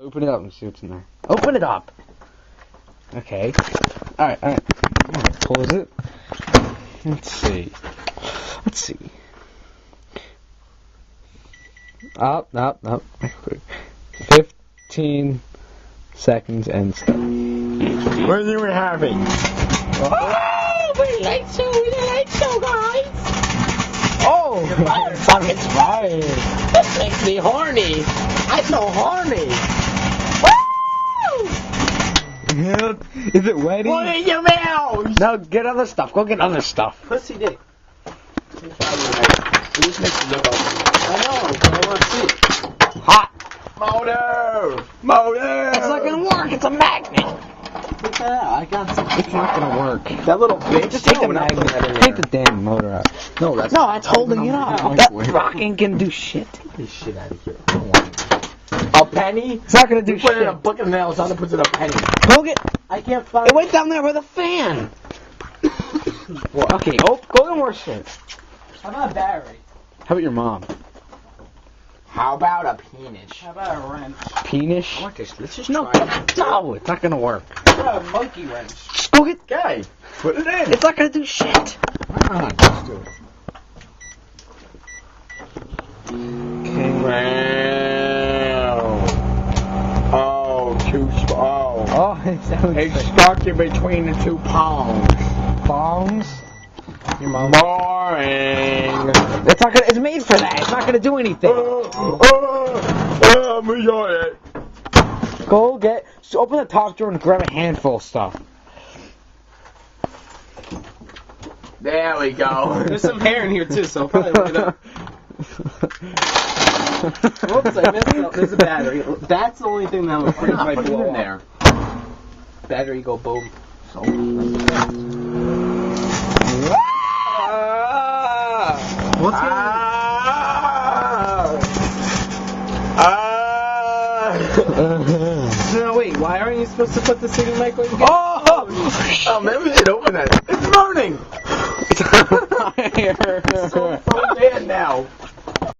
Open it up and see what's in there. Open it up! Okay. Alright. Close it. Let's see. Up. 15 seconds and stuff. What are you having? Oh, we like so, guys. Oh! Fucking fire. This makes me horny. I'm so horny. Woo! Is it wetty? Put it in your mouth. No, get other stuff. Go get other stuff. Pussy dick. It just makes you look ugly. I know. I want to see. Hot. Motor! It's not gonna work. It's a magnet. What the hell? I got some. It's not gonna work. That little bitch. Just take the we're not putting that in magnet. Take there. the damn motor out. No, that's holding it up. That rock ain't gonna do shit. Get this shit out of here. I don't want it. A penny? It's not gonna do You put shit. it in a bucket of nails, I'll put it in a penny. Go get. I can't find It went down there by the fan. Well, okay. Oh, go get more shit. How about a battery? How about your mom? How about a penis? How about a wrench? Penis? I want this. Let's just No, try it. no, it's not gonna work. How about a monkey wrench? Just go get. Guy, put it in. It's not gonna do shit. Let's do it. Wow. Oh, too small. Oh, it sounds It's like stuck in between the two palms. bongs. Your mom. Boring. It's not gonna. It's made for that. It's not gonna do anything. We got it. Go get. So open the top drawer and grab a handful of stuff. There we go. There's some hair in here too, so I'll probably look it up. Whoops, I messed up. There's a battery. That's the only thing that would freak my Put it blow in off. there. Battery go boom. What's going on? No, wait, why aren't you supposed to put the thing in microwave again? Oh, maybe we should open it. It's burning. It's